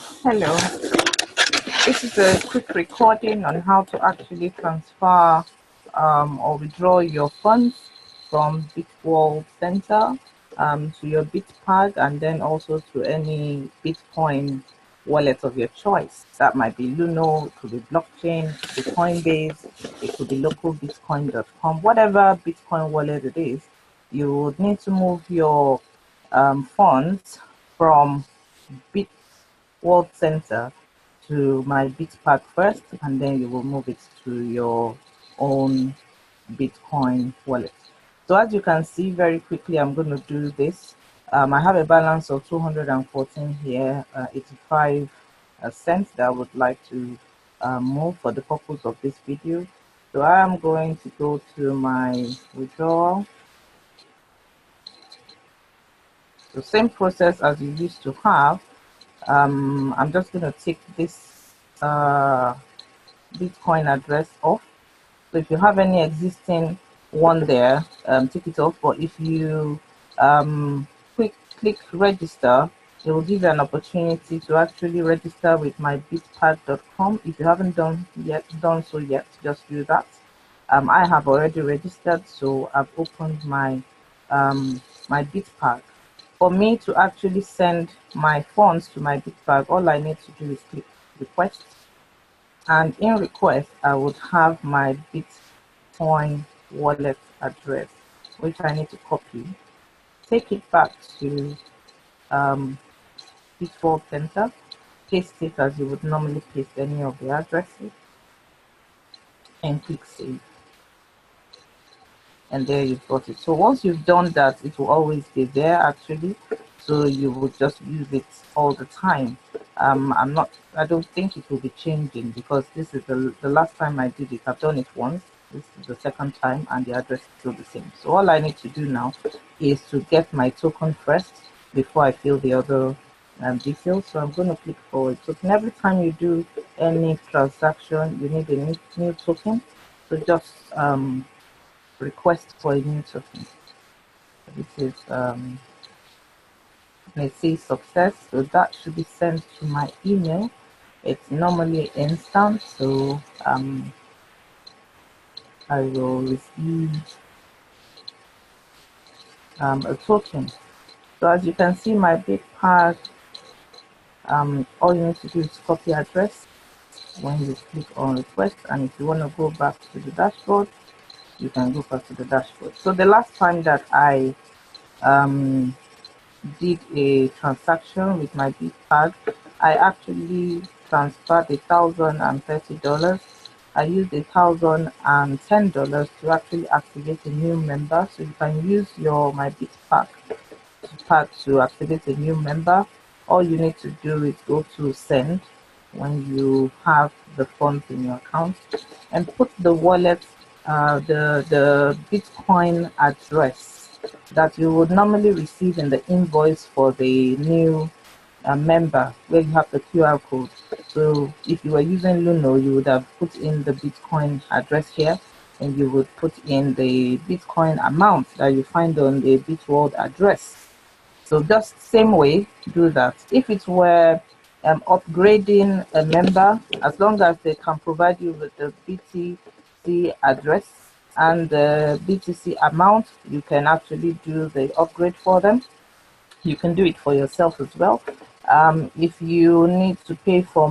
Hello, this is a quick recording on how to actually transfer or withdraw your funds from Bitworld Center to your BitPag, and then also to any Bitcoin wallet of your choice. That might be Luno, it could be blockchain, it could be Coinbase, it could be localbitcoin.com, whatever Bitcoin wallet it is. You would need to move your funds from Bitworld Center to MyBitPag first, and then you will move it to your own Bitcoin wallet. So as you can see, very quickly, I'm going to do this. I have a balance of 214 here, 85 cents that I would like to move for the purpose of this video. So I am going to go to my withdrawal. The same process as you used to have. I'm just going to take this Bitcoin address off. So if you have any existing one there, take it off. But if you click register, it will give you an opportunity to actually register with MyBitPag.com. If you haven't done so yet, just do that. I have already registered, so I've opened my my BitPag. For me to actually send my funds to my BitPag, all I need to do is click request, and in request I would have my Bitcoin wallet address, which I need to copy, take it back to Bitworld Center, paste it as you would normally paste any of the addresses, and click save. And there you've got it. So once you've done that, it will always be there actually, so you will just use it all the time. I don't think it will be changing, because this is the last time I did it. I've done it once, this is the second time, and the address is still the same. So all I need to do now is to get my token first before I fill the other details. So I'm going to click forward token. Every time you do any transaction, you need a new token. So just request for a new token. This is let's say success, so that should be sent to my email. It's normally instant, so I will receive a token. So as you can see, my BitPag, all you need to do is copy address when you click on request, and if you want to go back to the dashboard, you can go back to the dashboard. So the last time that I did a transaction with my BitPag, I actually transferred $1,030. I used $1,010 to actually activate a new member. So you can use your MyBitPag to activate a new member. All you need to do is go to send when you have the funds in your account, and put the wallet, the Bitcoin address that you would normally receive in the invoice for the new member, where you have the QR code. So if you were using Luno, you would have put in the Bitcoin address here, and you would put in the Bitcoin amount that you find on the Bitworld address. So just same way, do that. If it were upgrading a member, as long as they can provide you with the BTC address and the BTC amount, you can actually do the upgrade for them. You can do it for yourself as well. If you need to pay for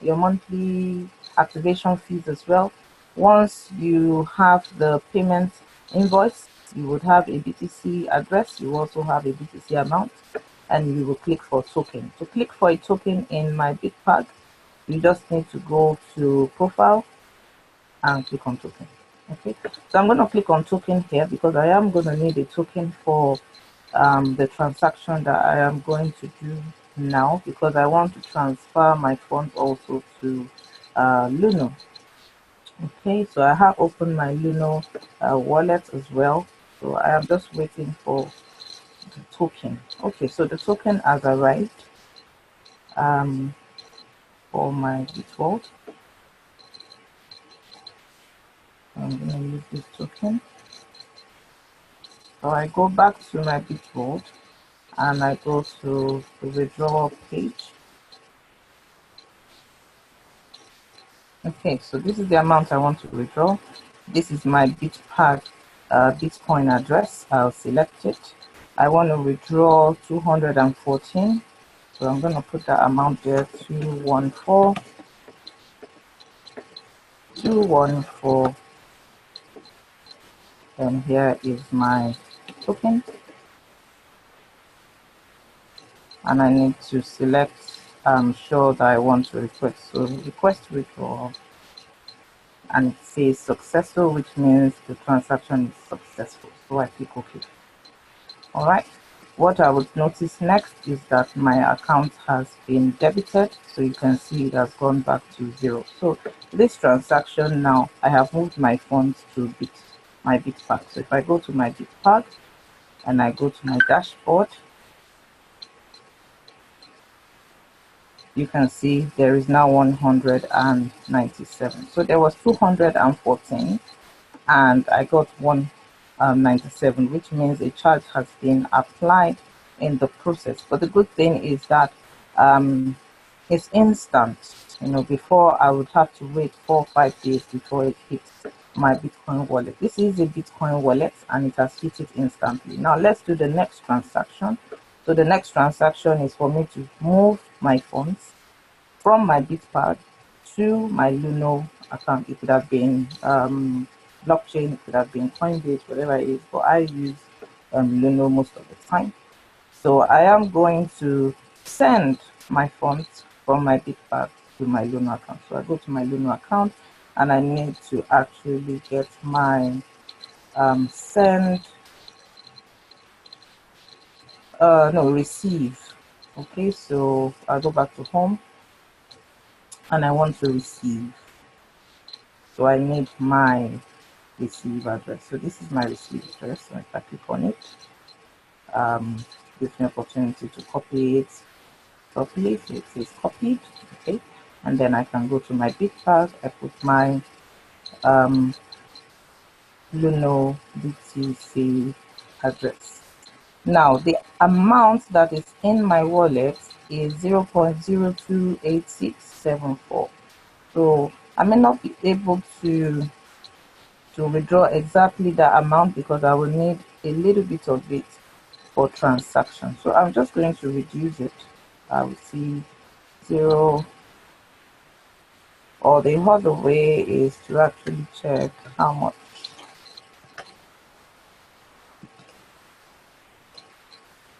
your monthly activation fees as well, once you have the payment invoice, you would have a BTC address, you also have a BTC amount, and you will click for token. To click for a token in MyBitPag, you just need to go to profile and click on token. Okay, so I'm going to click on token here, because I am going to need a token for the transaction that I am going to do now, because I want to transfer my funds also to Luno. Okay, so I have opened my Luno wallet as well, so I am just waiting for the token. Okay, so the token has arrived for my Bitworld. I'm going to use this token. So I go back to my Bitworld, and I go to the withdrawal page. Okay, so this is the amount I want to withdraw. This is my BitPag Bitcoin address. I'll select it. I want to withdraw 214. So I'm going to put that amount there, 214. And here is my token. And I need to select show that I want to request. So request withdrawal. And it says successful, which means the transaction is successful. So I click OK. All right. What I would notice next is that my account has been debited. So you can see it has gone back to 0. So this transaction now, I have moved my funds to my BitPag. So if I go to my BitPag and I go to my dashboard, you can see there is now 197. So there was 214 and I got 197, which means a charge has been applied in the process. But the good thing is that it's instant. Before I would have to wait 4 or 5 days before it hits my Bitcoin wallet. This is a Bitcoin wallet and it has hit it instantly. Now let's do the next transaction. So the next transaction is for me to move my funds from my BitPag to my Luno account. It could have been blockchain, it could have been Coinbase, whatever it is, but I use Luno most of the time. So I am going to send my funds from my BitPag to my Luno account. So I go to my Luno account and I need to actually get my receive. Okay, so I'll go back to home and I want to receive. So I need my receive address. So this is my receive address. So if I click on it, gives me opportunity to copy it properly. So it says copied. Okay, and then I can go to my BitPag. I put my Luno BTC address. Now the amount that is in my wallet is 0.028674. So I may not be able to withdraw exactly that amount because I will need a little bit of it for transaction. So I'm just going to reduce it. I will see 0, or the other way is to actually check how much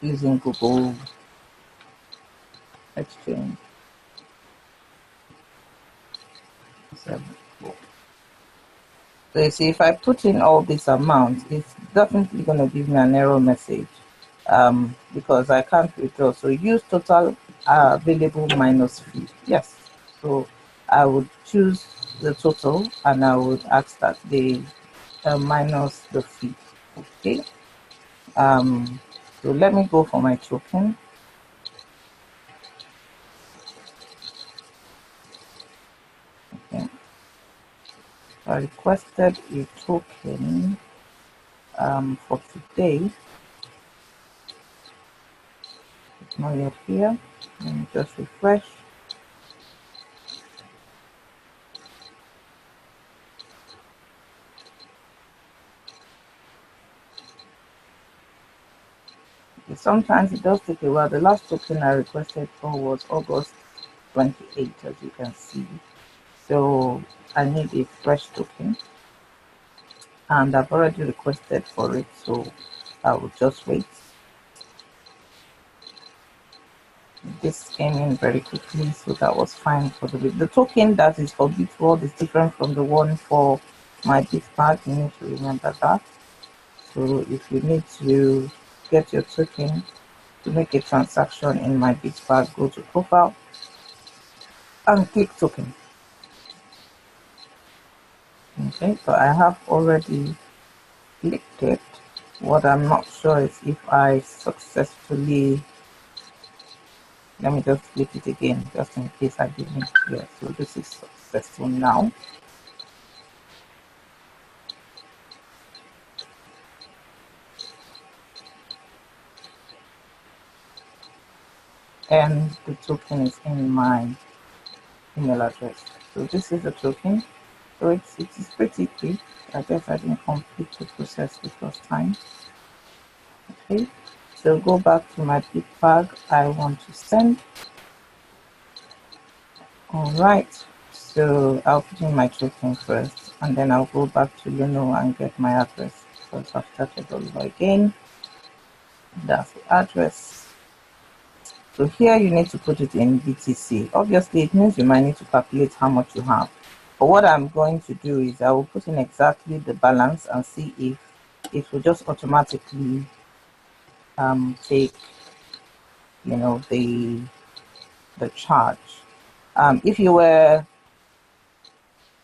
using Google Exchange. 7. So you see, if I put in all this amount, it's definitely going to give me an error message because I can't withdraw. So use total available minus fee. Yes. So I would choose the total and I would ask that they minus the fee. Okay. So let me go for my token. Okay. I requested a token for today. It's not yet here. Let me just refresh. Sometimes it does take a while. The last token I requested for was August 28th, as you can see. So I need a fresh token and I've already requested for it, so I will just wait. This came in very quickly, so that was fine for the token that is for Bitworld is different from the one for my BitPag. You need to remember that. So if you need to get your token to make a transaction in my BitPag, go to profile and click token. Okay, so I have already clicked it. What I'm not sure is if I successfully, let me just click it again just in case I didn't. Yeah, so this is successful now. and the token is in my email address. So this is the token. So it is pretty quick. I guess I didn't complete the process the first time. Okay, so go back to my BitPag. I want to send. All right, so I'll put in my token first, and then I'll go back to Luno and get my address because I've started over again. That's the address. So here you need to put it in BTC. Obviously, it means you might need to calculate how much you have. But what I'm going to do is I will put in exactly the balance and see if it will just automatically take, you know, the charge. If you were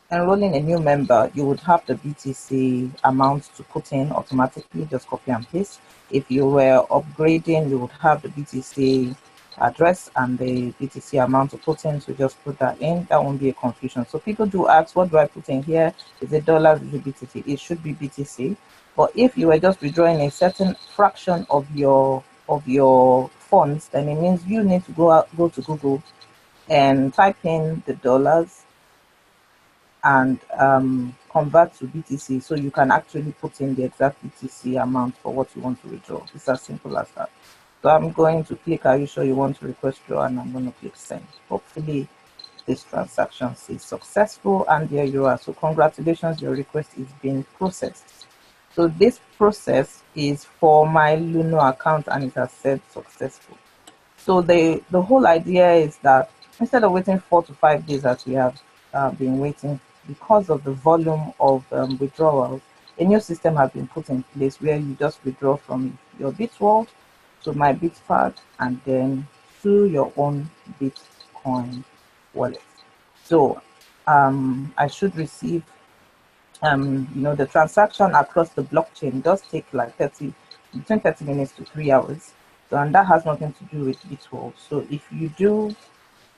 enrolling a new member, you would have the BTC amount to put in automatically, just copy and paste. If you were upgrading, you would have the BTC address and the BTC amount to put in, so just put that in. That won't be a confusion. So people do ask, what do I put in here? Is it dollars? Is it BTC? It should be BTC. But if you were just withdrawing a certain fraction of your funds, then it means you need to go to Google and type in the dollars and convert to BTC, so you can actually put in the exact BTC amount for what you want to withdraw. It's as simple as that. So I'm going to click, are you sure you want to request draw? And I'm going to click send. Hopefully this transaction is successful, and there you are. So congratulations, your request is being processed. So this process is for my Luno account, and it has said successful. So the whole idea is that instead of waiting 4 to 5 days as we have been waiting, because of the volume of withdrawals, a new system has been put in place where you just withdraw from your Bitworld to MyBitPag and then to your own Bitcoin wallet. So I should receive, the transaction across the blockchain does take like between 30 minutes to 3 hours. So, and that has nothing to do with Bitworld. So if you do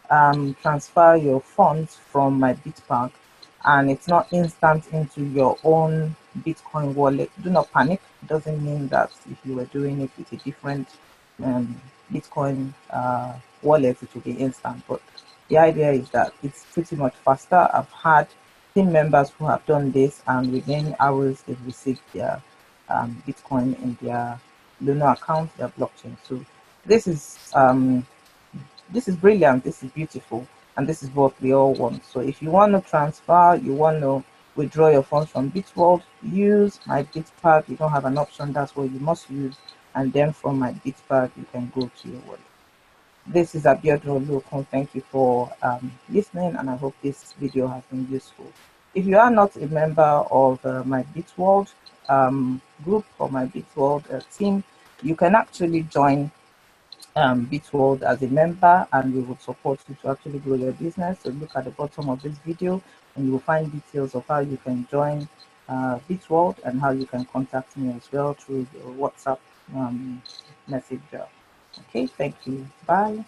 transfer your funds from MyBitPag and it's not instant into your own Bitcoin wallet, do not panic. It doesn't mean that if you were doing it with a different Bitcoin wallet, it will be instant. But the idea is that it's pretty much faster. I've had team members who have done this, and within hours they've received their Bitcoin in their Luno account, their blockchain. So this is brilliant, this is beautiful, and this is what we all want. So if you want to transfer, you want to withdraw your funds from Bitworld, use MyBitPag. You don't have an option, that's what you must use, and then from MyBitPag you can go to your wallet. This is Abiodun Olokun. Thank you for listening, and I hope this video has been useful. If you are not a member of my Bitworld group or my Bitworld team, you can actually join Bitworld as a member, and we will support you to actually grow your business. So look at the bottom of this video and you will find details of how you can join Bitworld and how you can contact me as well through your WhatsApp messenger. Okay, thank you. Bye.